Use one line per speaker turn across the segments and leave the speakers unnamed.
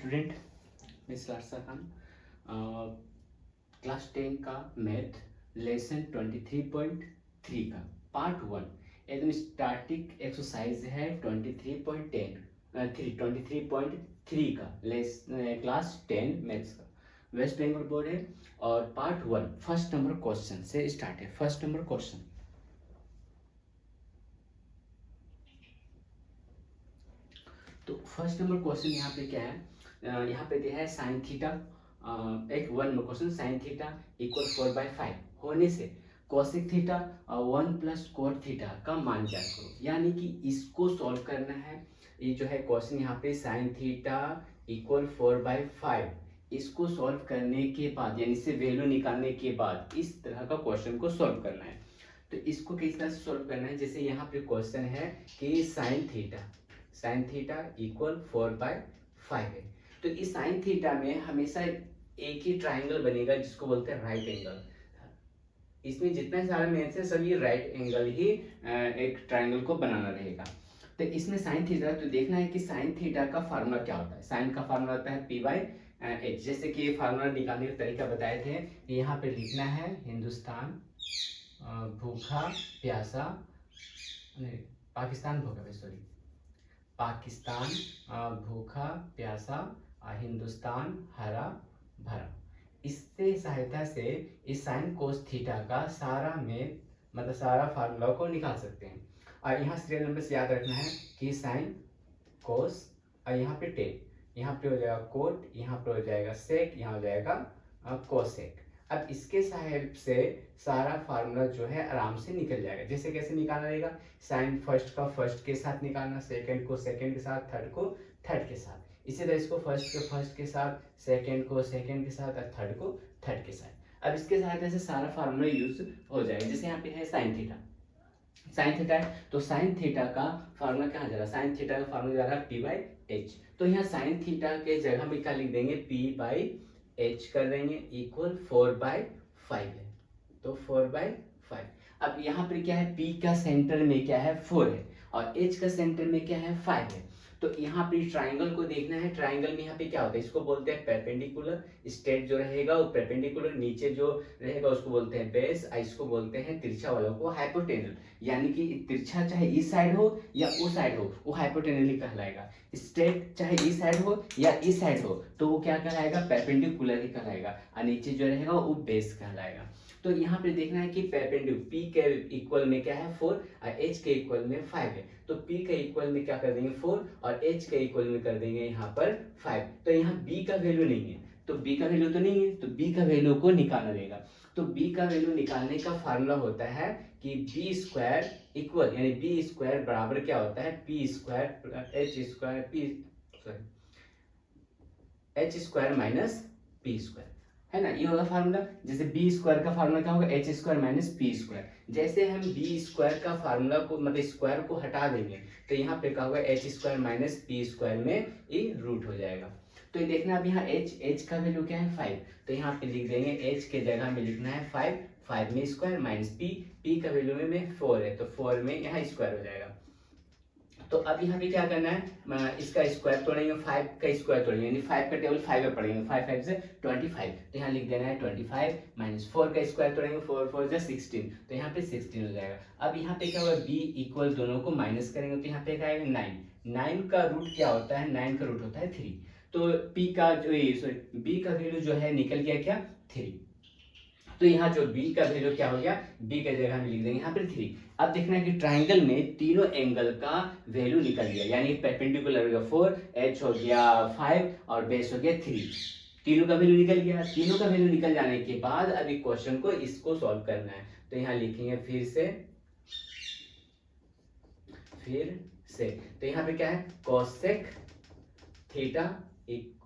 Student, मैं Sarsa Khan, class 10 का math lesson 23.3 का पार्ट 1 एकदम स्टैटिक एक्सरसाइज है 23.3 का क्लास 10 मैथ्स का वेस्ट बंगाल बोर्ड है। और पार्ट 1 फर्स्ट नंबर क्वेश्चन से स्टार्ट है। फर्स्ट नंबर क्वेश्चन, तो फर्स्ट नंबर क्वेश्चन यहाँ पे क्या है, यहाँ पे दिया है साइन थीटा। एक one number question, sign theta equal 4/5 होने से cosec theta 1 plus cot theta का मान ज्ञात करो। यानी कि इसको सॉल्व करना है। ये जो है क्वेश्चन यहाँ पे साइन थीटा इक्वल 4/5, इसको सॉल्व करने के बाद यानी इससे वैल्यू निकालने के बाद इस तरह का क्वेश्चन को सॉल्व करना है। तो इसको किस तरह से सॉल्व करना है, जैसे यहाँ पे क्वेश्चन है कि साइन थीटा इक्वल 4/5 है। तो इस साइन थीटा में हमेशा एक ही ट्राइंगल बनेगा जिसको बोलते हैं राइट एंगल। इसमें जितने सारे मेंस है सभी राइट एंगल ही एक ट्राइंगल को बनाना रहेगा। तो इसमें साइन थीटा, तो देखना है कि साइन थीटा का फार्मूला क्या होता है। साइन का फार्मूला होता है P/H। जैसे कि फार्मूला निकालने का तरीका बताए थे, यहाँ पे लिखना है हिंदुस्तान भूखा प्यासा, नहीं पाकिस्तान भूखा, सॉरी पाकिस्तान भूखा प्यासा, हिंदुस्तान हरा भरा। इससे सहायता से इस साइन कोस थीटा का सारा में मतलब सारा फार्मूला को निकाल सकते हैं। और यहाँ सीरियल नंबर से याद रखना है कि साइन कोस और यहाँ पे टेन, यहाँ पे हो जाएगा कोट, यहाँ पे हो जाएगा सेक, यहाँ हो जाएगा कोसेक। अब इसके सहायता से सारा फार्मूला जो है आराम से निकल जाएगा। जैसे कैसे निकालना रहेगा, साइन फर्स्ट का फर्स्ट के साथ निकालना, सेकंड को सेकंड के साथ, थर्ड को थर्ड के साथ। इसी तरह इसको फर्स्ट के साथ, सेकंड को सेकंड के साथ और थर्ड को थर्ड के साथ। अब इसके सहायता से सारा फार्मूला यूज हो जाएगा। जैसे यहाँ पे है साइन थीटा, साइन थीटा है तो साइन थीटा का फार्मूला कहाँ जा रहा है, साइन थीटा का फार्मूला जा रहा है P/H। तो यहाँ साइन थीटा के जगह में क्या लिख देंगे, P/H कर देंगे इक्वल 4/5 है, तो 4/5। अब यहाँ पर क्या है, P का सेंटर में क्या है 4 है और H का सेंटर में क्या है 5 है। तो यहाँ पे ट्राइंगल को देखना है, ट्राइंगल में यहाँ पे क्या होता है, इसको बोलते हैं परपेंडिकुलर। स्ट्रेट जो रहेगा वो परपेंडिकुलर, नीचे जो रहेगा उसको बोलते हैं बेस, इसको बोलते हैं तिरछा वालों को हाइपोटेनल। यानी कि तिरछा चाहे इस साइड हो या उस साइड हो वो हाइपोटेनल ही कहलाएगा। स्ट्रेट चाहे इस साइड हो या इस साइड हो तो वो क्या कहलाएगा, परपेंडिकुलर ही कहलाएगा। और नीचे जो रहेगा वो बेस कहलाएगा। तो यहाँ पे देखना है कि परपेंडिकुलर P के इक्वल में क्या है 4 और H के इक्वल में 5 है। तो P के इक्वल में क्या कर देंगे 4 और H के इक्वल में कर देंगे यहाँ पर 5। तो यहाँ B का वैल्यू नहीं है, तो B का वैल्यू तो नहीं है, तो B का वैल्यू को निकालना रहेगा। तो B का वैल्यू निकालने का फार्मूला होता है कि B स्क्वायर इक्वल यानी B स्क्वायर बराबर क्या होता है, P square H square H square minus P square, है ना, ये होगा फार्मूला। जैसे B स्क्वायर का फार्मूला क्या होगा, H square minus P square. जैसे हम B स्क्वायर का फार्मूला को मतलब स्क्वायर को हटा देंगे तो यहाँ पे क्या होगा, H square minus P square में ये रूट हो जाएगा। तो ये देखना अब यहाँ H का वैल्यू क्या है 5, तो यहाँ पे लिख देंगे H के जगह में लिखना है 5 में स्क्वायर माइनस P का वैल्यू में 4 है तो 4 में यहाँ स्क्वायर हो जाएगा। तो अब यहाँ पे क्या करना है, इसका स्क्वायर तोड़ेंगे, 5 का स्क्वायर तोड़ेंगे यानी 5 का टेबल 5 में पढ़ेंगे, 5 5 से 25। तो यहाँ लिख देना है 25 माइनस 4 का स्क्वायर तोड़ेंगे, 4 4 से 16, तो यहाँ पे 16 हो जाएगा। अब यहाँ पे क्या होगा, b इक्वल दोनों को माइनस करेंगे तो यहाँ पे क्या आएगा 9 का रूट क्या होता है, 9 का रूट होता है 3। तो p का जो b का वैल्यू जो है निकल गया क्या 3। तो यहाँ जो b का वैल्यू क्या हो गया, b के जगह में लिख देंगे यहाँ पर 3। अब देखना है कि ट्राइंगल में तीनों एंगल का वैल्यू निकल गया, यानी परपेंडिकुलर हो गया 4, h हो गया 5 और बेस हो गया 3। तीनों का वैल्यू निकल गया। तीनों का वैल्यू निकल जाने के बाद अभी क्वेश्चन को इसको सॉल्व करना है। तो यहाँ लिखेंगे फिर से तो यहाँ पे क्या है, cosec theta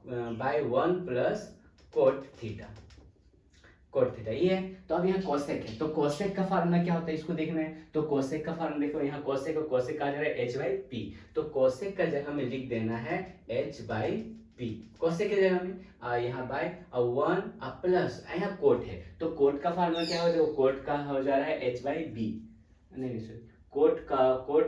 by 1 plus cot theta ये है। तो अब यहाँ कोसेक है, तो कोसेक का फार्मूला क्या होता है इसको देखना है। तो कोसेक का फार्मूला देखो, यहाँ कोसेक और कोसेक आ जा रहा है h/p। तो कोसेक का जगह में लिख देना है h/p, कोसेक के जगह में यहाँ बाय 1 प्लस यहाँ कोट है तो कोट का फार्मूला क्या हो जाएगा, कोट का हो जा रहा है h/b, नहीं सॉरी कोट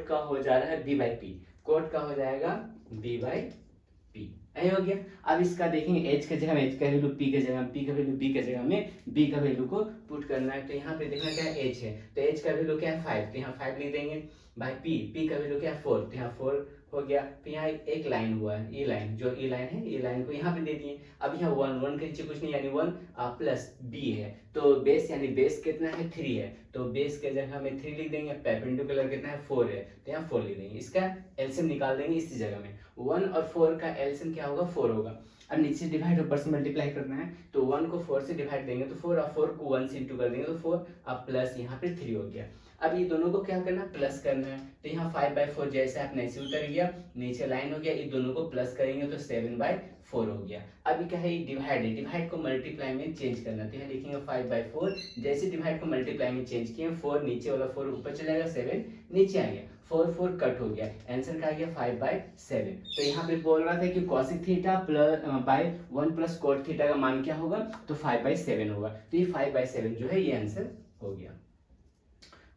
का हो जा रहा है b/p, कोट का हो जाएगा b/p, यही हो गया। अब इसका देखेंगे एच के जगह में एच का वैल्यू पी के जगह, पी का वैल्यू बी के जगह में बी का वैल्यू को पुट करना है। तो यहाँ पे देखना क्या है, एच है, तो एच का वैल्यू क्या है 5, तो यहाँ 5 लिख देंगे। भाई पी का वैल्यू क्या है 4, तो यहाँ 4 हो गया। तो यहाँ एक लाइन हुआ है, ई लाइन, जो ई लाइन है, ई लाइन को यहाँ पे दे दिए। अब यहाँ 1 के नीचे कुछ नहीं, यानी 1 प्लस बी है, तो बेस यानी बेस कितना है 3 है, तो बेस के जगह में 3 लिख देंगे। परपेंडिकुलर कितना है 4 है, तो यहाँ 4 लिख देंगे। इसका एलसीएम निकाल देंगे इसी जगह में, 1 और 4 का एलसीएम क्या होगा 4 होगा। अब नीचे डिवाइड ऊपर से मल्टीप्लाई करना है, तो 1 को 4 से डिवाइड देंगे तो 4, और 4 को 1 से इंटू कर देंगे तो 4, अब प्लस यहाँ पे 3 हो गया। अब ये दोनों को क्या करना है, प्लस करना है। तो यहाँ 5/4 जैसे आप नीचे उतर गया, नीचे लाइन हो गया, ये दोनों को प्लस करेंगे तो 7/4 हो गया। अब क्या है, डिवाइड है, डिवाइड को मल्टीप्लाई में चेंज करना, तो यहाँ लिखेंगे 5/4। जैसे डिवाइड को मल्टीप्लाई में चेंज किए, 4 नीचे वाला 4 ऊपर चला गया, 7 नीचे आ गया, 4 कट हो गया, आंसर क्या आ गया 5/7। तो यहाँ पे बोल रहा था कि cosec theta plus by 1 plus cot theta का मान क्या होगा, तो 5/7 होगा। तो ये 5/7 जो है ये आंसर हो गया।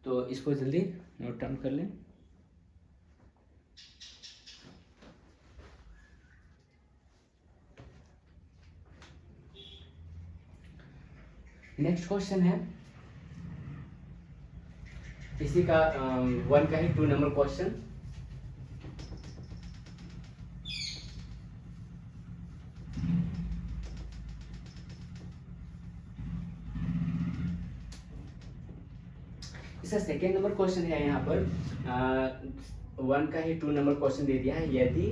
तो इसको जल्दी नोट डाउन कर लें। नेक्स्ट क्वेश्चन है इसी का 1 का ही 2 नंबर क्वेश्चन। इसका सेकेंड नंबर क्वेश्चन है, यहाँ पर 1 का ही 2 नंबर क्वेश्चन दे दिया है। यदि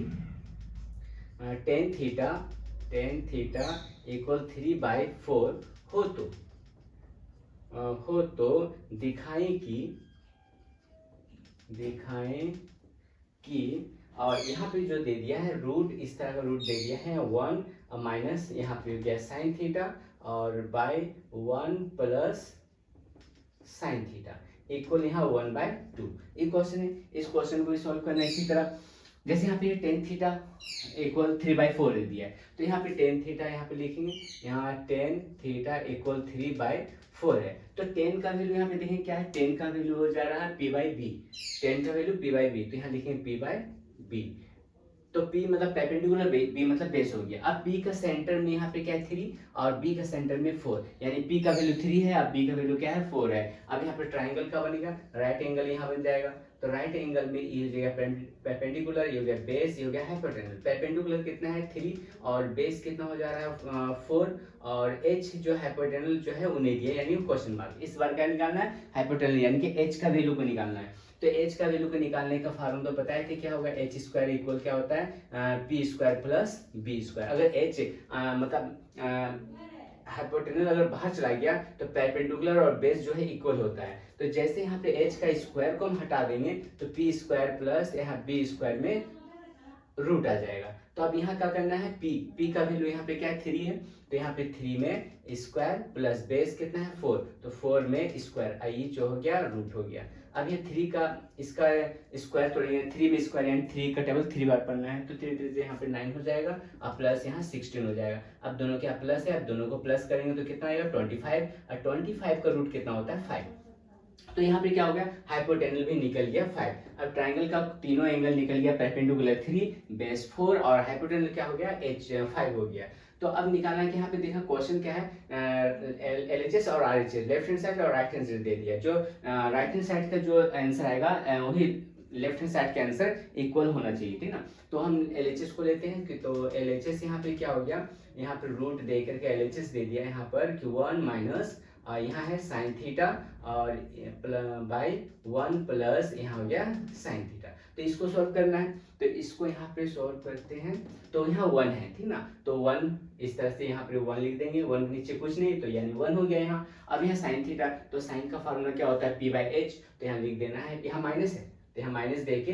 टेन थीटा इक्वल 3/4 हो तो दिखाएं कि और यहाँ पे जो दे दिया है रूट, इस तरह का रूट दे दिया है 1 माइनस यहाँ पे हो गया साइन थीटा और by 1 plus sine theta equal यहाँ 1/2। एक क्वेश्चन है, इस क्वेश्चन को सॉल्व करना इसी तरह। जैसे यहाँ पे टेन थीटा इक्वल 3/4 दे दिया है, तो यहाँ पे टेन थीटा यहाँ पे लिखेंगे, यहाँ टेन थीटा इक्वल 3/4 है। तो टेन का वैल्यू यहाँ पे देखें क्या है, टेन का वैल्यू हो जा रहा है p/b, टेन का वैल्यू p/b, तो यहाँ लिखेंगे p/b। तो P मतलब परपेंडिकुलर, B मतलब बेस हो गया। अब P का सेंटर में यहाँ पे क्या है 3 और B का सेंटर में 4, यानी P का वैल्यू 3 है, अब B का वैल्यू क्या है 4 है। अब यहाँ पे ट्राइंगल का बनेगा, राइट एंगल यहाँ बन जाएगा। तो राइट एंगल में ये हो जाएगा परपेंडिकुलर, ये हो गया बेस, ये हो गया हाइपोटेनस। परपेंडिकुलर कितना है 3 और बेस कितना हो जा रहा है 4, और H जो हाइपोटेनल जो है उन्हें दिया, यानी क्वेश्चन मार्क। इस बार क्या निकालना है, हाइपोटेनल यानी कि H का वैल्यू को निकालना है। तो एच का वैल्यू को निकालने का फार्मूला तो पता है कि क्या होगा, एच स्क्वायर इक्वल क्या होता है P square plus B square. अगर एच मतलब हाइपोटेनल अगर बाहर चला गया तो परपेंडिकुलर और बेस जो है इक्वल होता है। तो जैसे यहाँ पे एच का स्क्वायर को हम हटा देंगे तो पी स्क्वायर प्लस यहाँ बी स्क्वायर में रूट आ जाएगा। तो अब यहाँ क्या करना है, p का वैल्यू यहाँ पे क्या है 3 है, तो यहाँ पे 3 में स्क्वायर प्लस बेस कितना है 4, तो 4 में स्क्वायर आई जो हो गया रूट हो गया। अब ये 3 का इसका स्क्वायर तोड़ेंगे, 3 में स्क्वायर यानी 3 का टेबल 3 बार पढ़ना है, तो 3 3 से यहाँ पे 9 हो जाएगा, अब प्लस यहाँ 16 हो जाएगा। अब दोनों क्या प्लस है, अब दोनों को प्लस करेंगे तो कितना आएगा 25, और 25 का रूट कितना होता है 5। तो यहाँ पे क्या हो गया, हाइपोटेनल भी निकल गया 5। अब ट्राइंगल का तीनों एंगल निकल गया, परपेंडिकुलर 3, बेस 4 और हाइपोटेनल क्या हो गया H5 हो गया। तो अब निकालना है कि यहाँ पे देखा क्वेश्चन क्या है, LHS और RHS लेफ्ट हैंड साइड और राइट हैंड साइड दे दिया। जो राइट हैंड साइड का जो आंसर आएगा वही लेफ्ट हैंड साइड के आंसर इक्वल होना चाहिए, ठीक ना। तो हम LHS को लेते हैं कि तो LHS यहाँ पे क्या हो गया, यहाँ पे रूट दे करके LHS दे दिया यहाँ पर कि 1 माइनस यहाँ है साइन थीटा और बाई 1 प्लस यहाँ हो गया साइन थीटा। तो इसको सॉल्व करना है, तो इसको यहाँ पे सॉल्व करते हैं, तो यहाँ 1 है, ठीक ना। तो 1 इस तरह से यहाँ पे 1 लिख देंगे, 1 के नीचे कुछ नहीं, तो यानी 1 हो गया यहाँ। अब यहाँ साइन थीटा, तो साइन का फार्मूला क्या होता है p/h, तो यहाँ लिख देना है, यहाँ माइनस है तो यहाँ माइनस दे के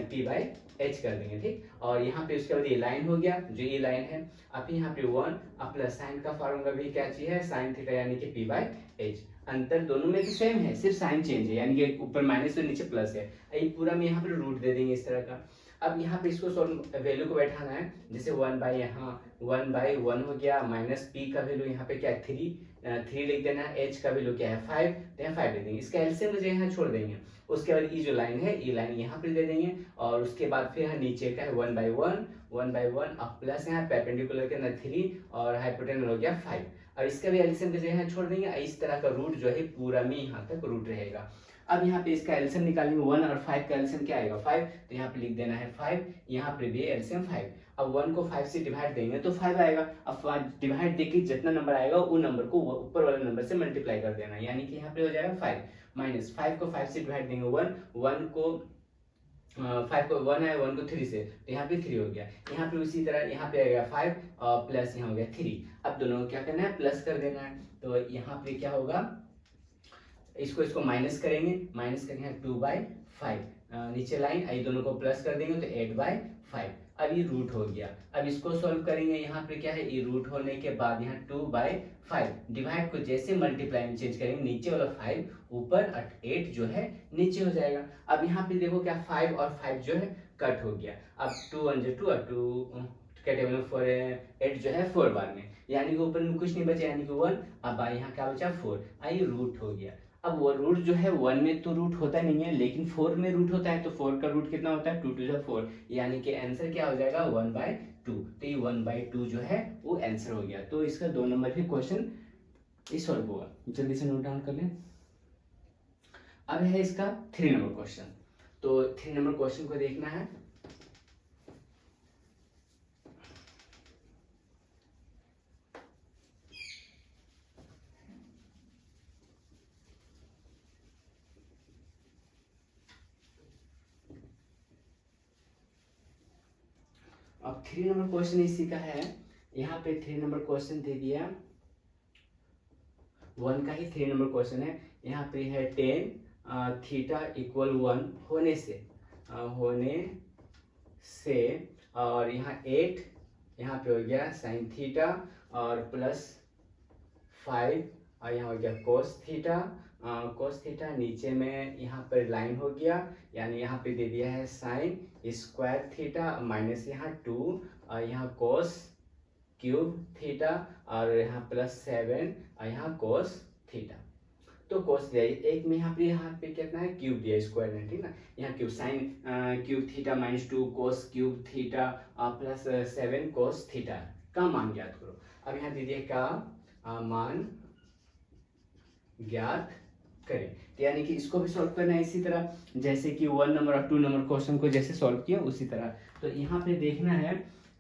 p/h कर देंगे, ठीक। और यहाँ पे उसके बाद ये लाइन हो गया, जो ये लाइन है। अब यहाँ पे 1 अब प्लस साइन का फार्मूला भी क्या चाहिए है साइन थीटा यानी कि p/h। अंतर दोनों में तो सेम है, सिर्फ साइन चेंज है, यानी कि ऊपर माइनस और नीचे प्लस है। ये पूरा में यहाँ पे रूट दे देंगे इस तरह का। अब यहाँ पे इसको वैल्यू को बैठाना है, जैसे 1/1 हो गया, माइनस p का वैल्यू यहाँ पे क्या है 3, 3 लिख देना है, एच का वैल्यू क्या है 5, तो यहाँ 5 लिख देंगे, इसका एलसीएम मुझे यहाँ छोड़ देंगे। उसके बाद ये जो लाइन है ये लाइन यहाँ पे दे देंगे, और उसके बाद फिर नीचे का है 1/1 अब प्लस यहाँ परपेंडिकुलर के अंदर 3 और हाइपोटेनस हो गया 5। अब इसका भी एलसीएम जैसे यहाँ छोड़ देंगे, इस तरह का रूट जो है पूरा में यहाँ तक रूट रहेगा। अब यहाँ पे इसका एलसीएम निकालेंगे, 1 और 5 का एलसीएम क्या आएगा 5, तो यहाँ पे लिख देना है 5, यहाँ पे भी एलसीएम 5। अब 1 को 5 से डिवाइड देंगे तो 5 आएगा। अब डिवाइड देके जितना नंबर आएगा वो नंबर को ऊपर वाले नंबर से मल्टीप्लाई कर देना, यानी कि यहाँ पे हो जाएगा 5 माइनस 5 को 5 से डिवाइड देंगे 1 को 5 को 1 है 1 को 3 से, तो यहाँ पे 3 हो गया। यहाँ पे उसी तरह यहाँ पे आएगा 5 और प्लस यहाँ हो गया 3। अब दोनों को क्या करना है प्लस कर देना है, तो यहाँ पे क्या होगा इसको माइनस करेंगे, माइनस करेंगे 2/5, नीचे लाइन आई दोनों को प्लस कर देंगे तो 8/5। अब ये रूट हो गया। अब इसको सॉल्व करेंगे, यहाँ पे क्या है ये रूट होने के बाद यहाँ 2/5 डिवाइड को जैसे मल्टीप्लाई में चेंज करेंगे, नीचे वाला 5 ऊपर 8 जो है नीचे हो जाएगा। अब यहाँ पे देखो क्या 5 और 5 जो है कट हो गया। अब 2 1 2 और 2 कैटेगरी 4 8 जो है 4 बार में, यानी कि ऊपर में कुछ नहीं बचा, यानी कि 1। अब यहाँ क्या बचा 4, आई रूट हो गया। अब वो रूट जो है 1 में तो रूट होता नहीं है, लेकिन 4 में रूट होता है, तो 4 का रूट कितना होता है 2 2 4, यानी कि आंसर क्या हो जाएगा 1/2। तो ये 1/2 जो है वो आंसर हो गया। तो इसका 2 नंबर भी क्वेश्चन इस सॉल्व होगा, जल्दी से नोट डाउन कर लें। अब है इसका 3 नंबर क्वेश्चन। तो 3 नंबर क्वेश्चन को देखना है। अब 3 नंबर क्वेश्चन इसी का है। यहाँ पे 3 नंबर क्वेश्चन दे दिया, 1 का ही 3 नंबर क्वेश्चन है। यहाँ पे है 10 थीटा इक्वल 1 होने से और यहाँ 8 यहाँ पे हो गया साइन थीटा और प्लस 5 और यहाँ हो गया कोस थीटा नीचे में यहाँ पर लाइन हो गया, यानी यहाँ पे दे दिया है साइन स्क्वायर थीटा माइनस यहाँ 2 और यहाँ कोस क्यूब थीटा और यहाँ प्लस 7 और यहाँ कोस थीटा। तो कोस दिया एक में यहाँ पे कितना है क्यूब दिया स्क्वायर में, ठीक ना। यहाँ cube sine cube theta minus 2 कोस cube theta plus 7 cos theta का मान ज्ञात करो। अब यहाँ दे दिया का मान ज्ञात करें, तो यानी कि इसको भी सॉल्व करना है इसी तरह जैसे कि 1 नंबर और 2 नंबर क्वेश्चन को जैसे सॉल्व किया उसी तरह। तो यहाँ पे देखना है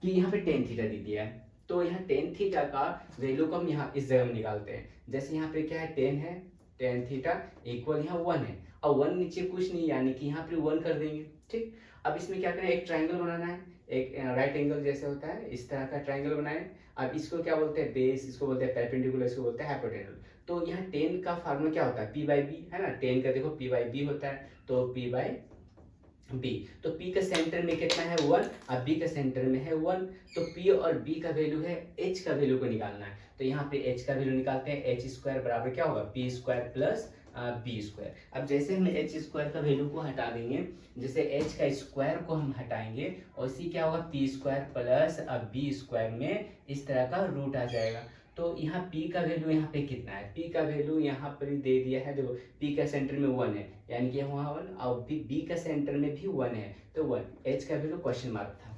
कि यहाँ पे टेन थीटा दे दिया है, तो यहाँ टेन थीटा का वैल्यू को हम यहाँ इस जगह में निकालते हैं। जैसे यहाँ पे क्या है 10 है, टेन थीटा इक्वल यहाँ 1 है और 1 नीचे कुछ नहीं, यानी कि यहाँ पे 1 कर देंगे, ठीक। अब इसमें क्या करें एक ट्राइंगल बनाना है, एक राइट एंगल जैसे होता है इस तरह का ट्राइंगल बनाए। अब इसको क्या बोलते हैं बेस, इसको बोलते हैं परपेंडिकुलर, इसको बोलते हैं हाइपोटेनस। तो यहाँ 10 का फार्मूला क्या होता है P/B है ना, 10 का देखो P/B होता है, तो P/B। तो P का सेंटर में कितना है 1 और B का सेंटर में है 1, तो P और B का वैल्यू है, H का वैल्यू को निकालना है। तो यहाँ पे H का वैल्यू निकालते हैं, H स्क्वायर बराबर क्या होगा P square plus B square. अब जैसे हम H स्क्वायर का वैल्यू को हटा देंगे, जैसे H का स्क्वायर को हम हटाएंगे और इसी क्या होगा P square plus B square में इस तरह का रूट आ जाएगा। तो यहाँ P का वैल्यू यहाँ पे कितना है, P का वैल्यू यहाँ पर दे दिया है, देखो P का सेंटर में 1 है, यानी कि वहाँ 1 और B का सेंटर में भी 1 है, तो 1। H का वैल्यू क्वेश्चन मार्क था,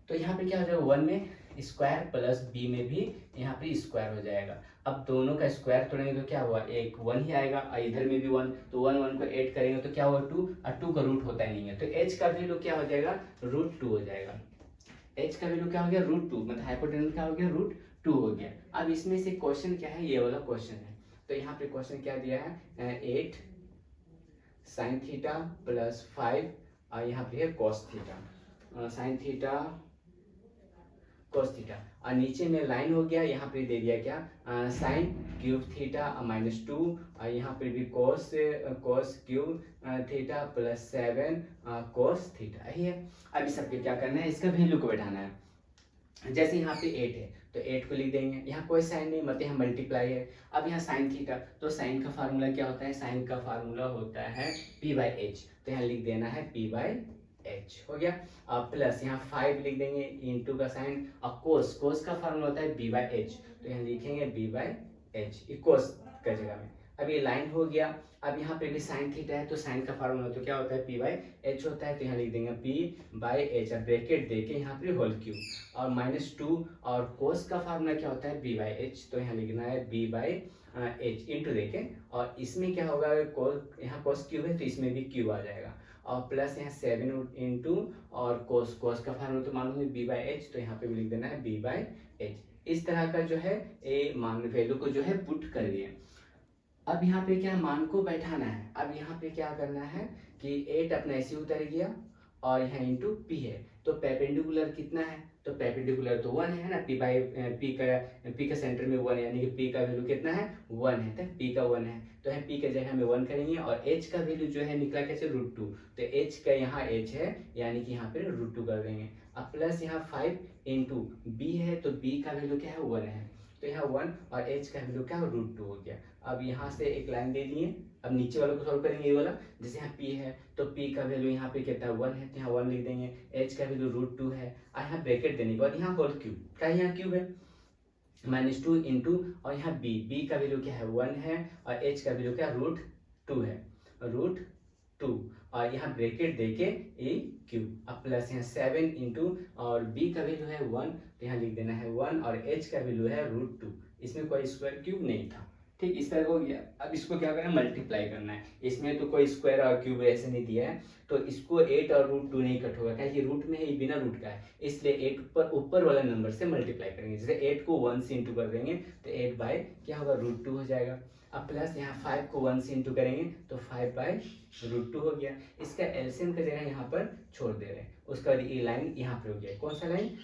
तो यहाँ पे क्या हो जाएगा 1 में स्क्वायर प्लस B में भी यहाँ पे स्क्वायर हो जाएगा। अब दोनों का स्क्वायर तोड़ेंगे तो क्या हुआ एक 1 ही आएगा और इधर में भी 1, तो 1 1 को ऐड करेंगे तो क्या हुआ 2 और 2 का रूट होता ही नहीं है, तो H का वैल्यू क्या हो जाएगा √2 हो जाएगा। H का वैल्यू क्या हो गया √2, मतलब हाइपोटेनस क्या हो गया √2 हो गया। अब इसमें से क्वेश्चन क्या है, ये वाला क्वेश्चन है। तो यहाँ पे क्वेश्चन क्या दिया है 8 साइन थीटा प्लस 5 और यहाँ पे है cos theta, sine theta cos theta और नीचे में लाइन हो गया, यहाँ पे दे दिया क्या साइन क्यूब थीटा -2 और यहाँ पे भी cos cube theta plus 7 cos theta ही है। अब इस सबके क्या करना है, इसका वैल्यू को बैठाना है। जैसे यहाँ पे 8 है तो 8 को लिख देंगे, यहाँ कोई साइन नहीं मतलब यहाँ मल्टीप्लाई है। अब यहाँ साइन थीटा, तो साइन का फार्मूला क्या होता है, साइन का फार्मूला होता है P/H, तो यहाँ लिख देना है P/H हो गया। अब प्लस यहाँ 5 लिख देंगे इंटू का साइन और कोस का फार्मूला होता है B/H, तो यहाँ लिखेंगे B/H। एच कोस का जगह में। अब ये लाइन हो गया। अब यहाँ पे भी साइन थीटा है तो साइन का फार्मूला तो क्या होता है, पी बाई एच होता है, तो यहाँ लिख देंगे पी बाई एच, अब ब्रैकेट देके यहाँ पे होल क्यूब और -2, और कोस का फार्मूला क्या होता है बी बाई एच, तो यहाँ लिखना है बी बाई एच इंटू देके, और इसमें क्या होगा, यहाँ कोस क्यूब है तो इसमें भी क्यूब आ जाएगा, और प्लस यहाँ 7 इंटू और कोस का फार्मूला तो मालूम है बी बाई एच, तो यहाँ पे भी लिख देना है बी बाई एच। इस तरह का जो है ए मान वैल्यू को जो है पुट कर दिए। अब यहाँ पे क्या मान को बैठाना है। अब यहाँ पे क्या करना है कि 8 अपना ऐसे उतर गया और यहाँ इंटू पी है, तो पेपेंडिकुलर कितना है, तो पेपेंडिकुलर तो 1 है ना, पी का सेंटर में 1 है, यानी कि पी का वैल्यू कितना है 1 है, तो पी का 1 है, तो यहाँ पी के जगह में 1 करेंगे, और एच का वैल्यू जो है निकला कैसे √2, तो एच का यहाँ एच है यानी कि यहाँ पे √2 कर देंगे। अब प्लस यहाँ 5 इंटू बी है, तो बी का वैल्यू क्या है 1 है, तो यहाँ 1 और एच का वैल्यू क्या √2 हो गया। अब यहाँ से एक लाइन दे दिए, अब नीचे वाले को सॉल्व करेंगे, ये वाला जैसे यहाँ p है तो p का वैल्यू यहाँ पे कितना है 1 है, तो यहाँ 1 लिख देंगे, h का वैल्यू √2 है, और यहाँ ब्रैकेट देने के बाद यहाँ होल क्यूब, क्या यहाँ क्यूब है -2 इंटू, और यहाँ b का वैल्यू क्या है 1 है, और h का वैल्यू क्या √2 है, √2, और यहाँ ब्रैकेट देके ए क्यूब, अब प्लस यहाँ 7 इंटू, और b का वैल्यू है 1, तो यहाँ लिख देना है 1, और h का वैल्यू है √2, इसमें कोई स्क्वायर क्यूब नहीं था, ठीक, इस तरह हो गया। अब इसको क्या करना है, मल्टीप्लाई करना है, इसमें तो कोई स्क्वायर और क्यूब ऐसे नहीं दिया है, तो इसको 8 और √2 नहीं कट होगा, क्या ये रूट में है, ये बिना रूट का है, इसलिए 8 ऊपर वाला नंबर से मल्टीप्लाई करेंगे, जैसे 8 को 1 से इंटू कर देंगे तो 8 बाई क्या होगा √2 हो जाएगा। अब प्लस यहाँ 5 को 1 से इंटू करेंगे तो 5 बाई √2 हो गया। इसका एलसीएम का जगह यहाँ पर छोड़ दे रहे हैं, उसका बाद ये लाइन यहाँ पर हो गया, कौन सा लाइन,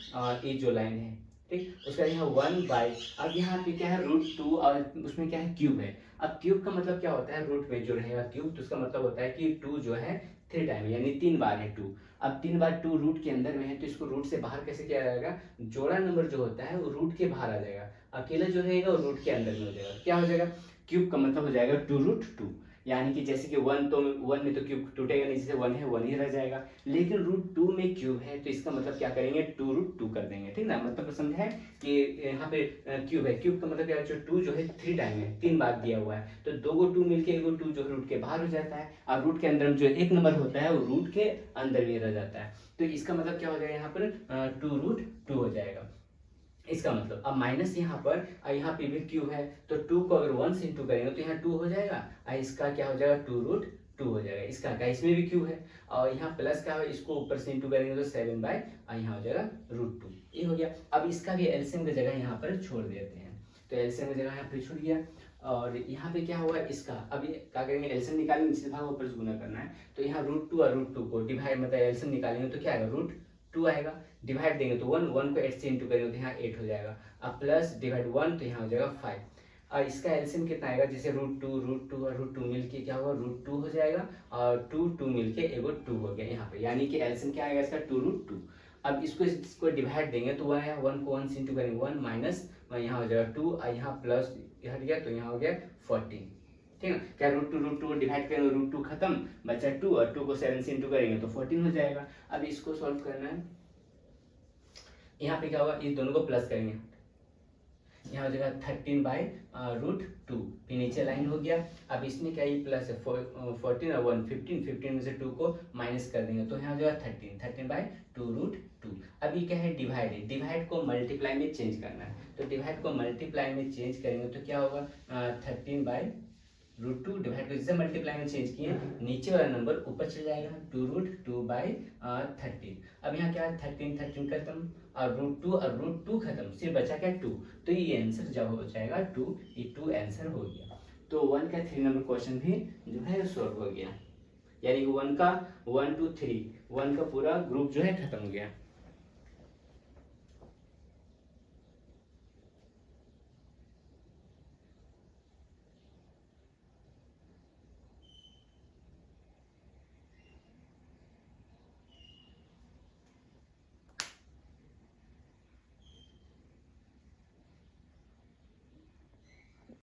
ये जो लाइन है, ठीक, उसका यहाँ 1 बाई, अब यहाँ पे क्या है √2 और उसमें क्या है क्यूब है। अब क्यूब का मतलब क्या होता है, रूट में जो रहेगा क्यूब, तो उसका मतलब होता है कि 2 जो है 3 टाइम यानी 3 बार है 2। अब 3 बार 2 रूट के अंदर में है, तो इसको रूट से बाहर कैसे किया जाएगा, जोड़ा नंबर जो होता है वो रूट के बाहर आ जाएगा, अकेला जो रहेगा वो रूट के अंदर में हो जाएगा, क्या हो जाएगा, क्यूब का मतलब हो जाएगा 2√2, यानी कि जैसे कि 1 में तो क्यूब टूटेगा नहीं, जैसे 1 है 1 ही रह जाएगा, लेकिन √2 में क्यूब है तो इसका मतलब क्या करेंगे 2√2 कर देंगे, ठीक ना, मतलब समझ है कि यहाँ पे क्यूब है, क्यूब का मतलब क्या, जो 2 जो है 3 टाइम है, 3 बार दिया हुआ है, तो 2 को 2 मिलके एगो 2 जो है रूट के बाहर हो जाता है, और रूट के अंदर जो एक नंबर होता है वो रूट के अंदर भी रह जाता है, तो इसका मतलब क्या हो जाएगा यहाँ पर 2√2 हो जाएगा, इसका मतलब। अब माइनस यहाँ पर, यहाँ पे भी क्यूब है तो 2 को अगर 1 से इंटू करेंगे तो यहाँ 2 हो जाएगा, इसका क्या हो जाएगा 2√2 हो जाएगा, इसका क्या, इसमें भी क्यूब है, और यहाँ प्लस का है, इसको ऊपर से इंटू करेंगे तो 7 बाई, यहाँ हो जाएगा √2, ये हो गया। अब इसका भी एलसीएम की जगह यहाँ पर छोड़ देते हैं, तो एलसीएम की जगह यहाँ पर छूट गया, और यहाँ पे क्या हुआ इसका, अब ये क्या करेंगे, एलसीएम निकालेंगे, नीचे भाग ऊपर से गुना करना है, तो यहाँ √2 और √2 को डिवाइड, मतलब एलसीएम निकालेंगे तो क्या आएगा √2 आएगा, डिवाइड देंगे तो 1 को 8 से इंटू करेंगे तो यहाँ 8 हो जाएगा, अब प्लस डिवाइड 1 तो यहाँ हो जाएगा 5, और इसका एलसीएम कितना आएगा, जैसे √2 और √2 मिलके क्या होगा √2 हो जाएगा, और 2 मिलके एगो 2 हो गया यहाँ पे, यानी कि एलसीएम क्या आएगा इसका 2√2। अब इसको डिवाइड देंगे तो 1 को 1 से इंटू करेंगे 1 माइनस यहाँ हो जाएगा 2, और यहाँ प्लस हट गया तो यहाँ हो गया 14, ठीक है, क्या √2 डिवाइड करेंगे √2 खत्म, बचा 2, और 2 को 7 से इंटू करेंगे तो 14 हो जाएगा। अब इसको सॉल्व करना है, यहाँ पे क्या होगा, इस दोनों को प्लस करेंगे, यहाँ हो जाएगा 13 बाई √2, फिर नीचे लाइन हो गया। अब इसमें क्या ये प्लस है 14 और 1 15 में से 2 को माइनस कर देंगे तो यहाँ हो जाएगा 13 बाई 2√2। अब ये क्या है डिवाइड है, डिवाइड को मल्टीप्लाई में चेंज करना है, तो डिवाइड को मल्टीप्लाई में चेंज करेंगे तो क्या होगा 13 बाई √2 डिवाइड को जैसे मल्टीप्लाई में चेंज किए, नीचे वाला नंबर ऊपर चल जाएगा 2√2 बाई 13। अब यहाँ क्या है 13 खत्म, और √2 और √2 खत्म, सिर्फ बचा क्या 2, तो ये आंसर जब हो जाएगा 2, ये 2 आंसर हो गया। तो 1 का 3 नंबर क्वेश्चन भी जो है सॉल्व हो गया, यानी कि 1 का 1 2 3 1 का पूरा ग्रुप जो है खत्म हो गया।